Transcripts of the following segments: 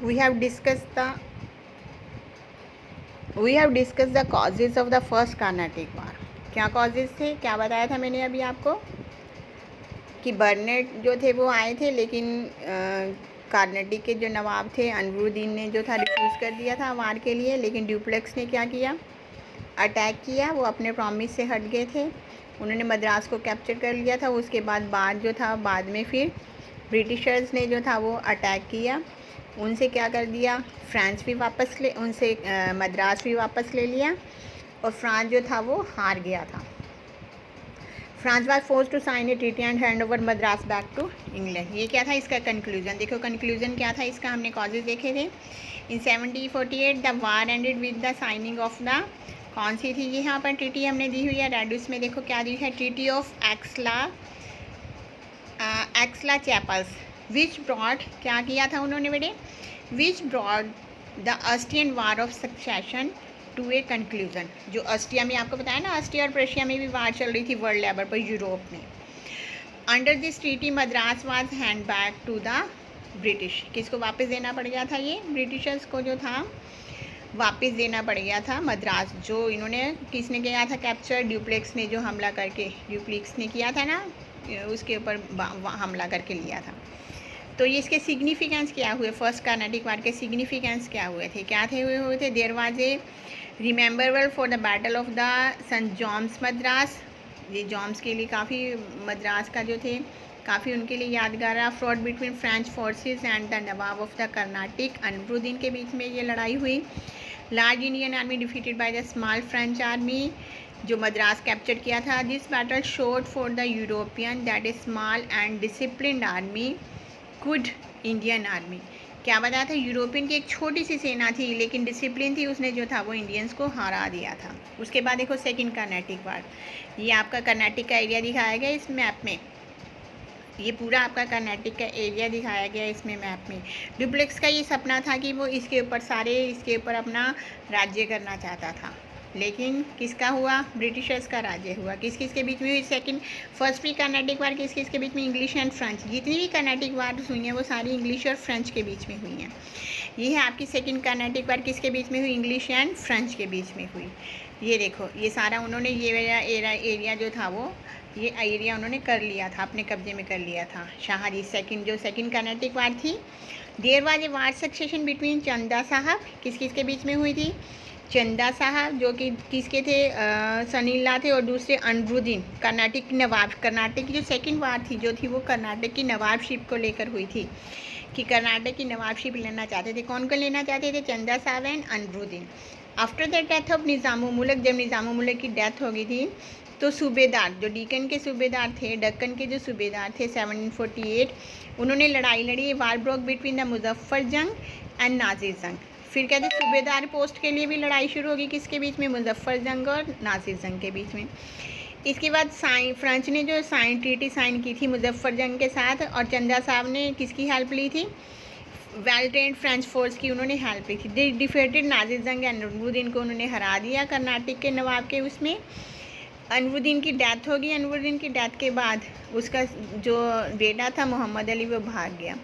we have discussed the causes of the first Carnatic War. क्या causes थे, क्या बताया था मैंने अभी आपको कि बर्नेट जो थे वो आए थे, लेकिन कार्नेटिक के जो नवाब थे अनवरुद्दीन ने जो था रिफ्यूज़ कर दिया था वार के लिए, लेकिन ड्यूप्लेक्स ने क्या किया, अटैक किया। वो अपने प्रॉमिस से हट गए थे, उन्होंने मद्रास को कैप्चर कर लिया था। उसके बाद जो था बाद में फिर ब्रिटिशर्स ने जो था वो अटैक किया, उनसे क्या कर दिया, फ्रांस भी वापस ले उनसे मद्रास भी वापस ले लिया, और फ्रांस जो था वो हार गया था। France was forced to sign a treaty and hand over Madras back to England. ये क्या था इसका कंक्लूजन, देखो कंक्लूजन क्या था इसका, हमने कॉजेज देखे थे। इन 1748 the war ended with the signing off the, कौन सी थी ये यहाँ पर ट्रीटी हमने दी हुई है, रेडुस में देखो क्या दी है, treaty of Aix-la-Chapelle, which brought, क्या किया था उन्होंने बेटे, which brought the Austrian war of succession to a conclusion. जो ऑस्ट्रिया में आपको बताया ना, ऑस्ट्रिया और प्रशिया में भी वार चल रही थी वर्ल्ड लेवल पर, यूरोप में। Under this treaty Madras was hand back to the British, किसको वापस देना पड़ गया था, ये ब्रिटिशर्स को जो था वापस देना पड़ गया था मद्रास, जो इन्होंने किसने किया था कैप्चर, ड्यूप्लेक्स ने जो हमला करके, ड्यूप्लेक्स ने किया था ना, उसके ऊपर हमला करके लिया था। तो ये इसके सिग्निफिकेंस क्या हुए, फर्स्ट कार्नेटिक वार के सिग्निफिकेंस क्या हुए थे, क्या थे हुए थे, there was a rememberable for the battle of the saint John's Madras, ये जॉन्स के लिए काफ़ी, मद्रास का जो थे काफ़ी उनके लिए यादगार रहा। Fraud between French forces and the Nawab of the Carnatic, Anwaruddin के बीच में ये लड़ाई हुई। Large Indian army defeated by the small French army, जो मद्रास कैप्चर किया था। This battle showed for the European that A small and disciplined army could Indian army, क्या बताया था, यूरोपियन की एक छोटी सी सेना थी लेकिन डिसिप्लिन थी, उसने जो था वो इंडियंस को हरा दिया था। उसके बाद देखो सेकंड कर्नाटिक वार, ये आपका कर्नाटिक का एरिया दिखाया गया इस मैप में, ये पूरा आपका कर्नाटिक का एरिया दिखाया गया इसमें मैप में। ड्यूप्लेक्स का ये सपना था कि वो इसके ऊपर अपना राज्य करना चाहता था, लेकिन किसका हुआ, ब्रिटिशर्स का राज्य हुआ। किस किस के बीच में हुई, फर्स्ट भी कर्नाटिक वार किस किस के बीच में, इंग्लिश एंड फ्रेंच, जितनी भी कर्नाटिक वार हुई हैं वो सारी इंग्लिश और फ्रेंच के बीच में हुई हैं। ये है आपकी सेकंड कर्नाटिक वार, किसके बीच में हुई, इंग्लिश एंड फ्रेंच के बीच में हुई। ये देखो ये सारा उन्होंने एरिया जो था वो, ये एरिया उन्होंने कर लिया था, अपने कब्जे में कर लिया था शाहजी। सेकंड कर्नाटिक वार थी। There was a war succession between Chanda Sahib, किस किस के बीच में हुई थी, चंदा साहब जो कि किसके थे, सनीला थे, और दूसरे अनवरुद्दीन, कर्नाटक नवाब। कर्नाटक की जो सेकंड वार थी जो थी वो कर्नाटक की नवाबशिप को लेकर हुई थी, कि कर्नाटक की नवाबशिप लेना चाहते थे। कौन कौन लेना चाहते थे, Chanda Sahib and Anwaruddin. After the death of Nizam-ul-Mulk, जब निज़ामुल-मुल्क की डेथ हो गई थी तो सूबेदार, जो डीकन के सूबेदार थे, दक्कन के जो सूबेदार थे 1748, उन्होंने लड़ाई लड़ी। वार ब्रोक बिटवीन द मुजफ्फर जंग एंड नाजिर जंग। फिर कहते सूबेदार पोस्ट के लिए भी लड़ाई शुरू होगी, किसके बीच में, मुजफ्फर जंग और नासिर जंग के बीच में। इसके बाद फ्रेंच ने जो ट्रीटी साइन की थी मुजफ्फर जंग के साथ, और चंदा साहब ने किसकी हेल्प ली थी, वेल ट्रेंड फ्रेंच फोर्स की उन्होंने हेल्प ली थी। डिफेटेड नासिर जंग अनवरुद्दीन को उन्होंने हरा दिया कर्नाटक के नवाब के उसमें। अनवरुद्दीन की डेथ होगी, अनवरुद्दीन की डेथ के बाद उसका जो बेटा था मोहम्मद अली वो भाग गया।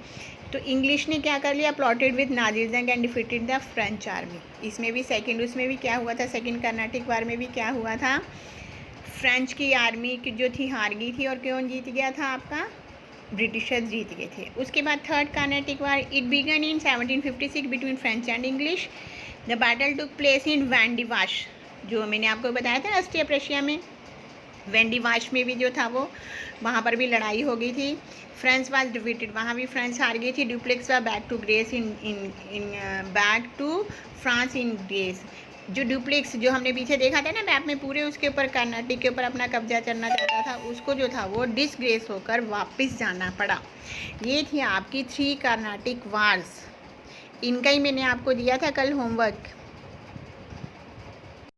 तो इंग्लिश ने क्या कर लिया, प्लॉटेड विद नासिर जंग and defeated the French army. इसमें भी उसमें भी क्या हुआ था, सेकंड कर्नाटिक वार में भी क्या हुआ था, फ्रेंच की आर्मी की जो थी हार गई थी, और कौन जीत गया था, आपका ब्रिटिशर्स जीत गए थे। उसके बाद third Carnatic war, it began in 1756 between French and English. The battle took place in Wandiwash, जो मैंने आपको बताया था ऑस्ट्रिया प्रशिया में, वैंडिवाश में भी जो था वो वहाँ पर भी लड़ाई हो गई थी। फ्रेंच वाज डिफीटेड, वहाँ भी फ्रेंच हार गई थी। Dupleix was back to grace back to France in grace. जो ड्यूप्लेक्स जो हमने पीछे देखा था ना मैप में पूरे, उसके ऊपर कर्नाटक के ऊपर अपना कब्जा करना चाहता था, उसको जो था वो डिसग्रेस होकर वापस जाना पड़ा। ये थी आपकी 3 कर्नाटिक वार्स, इनका ही मैंने आपको दिया था कल होमवर्क।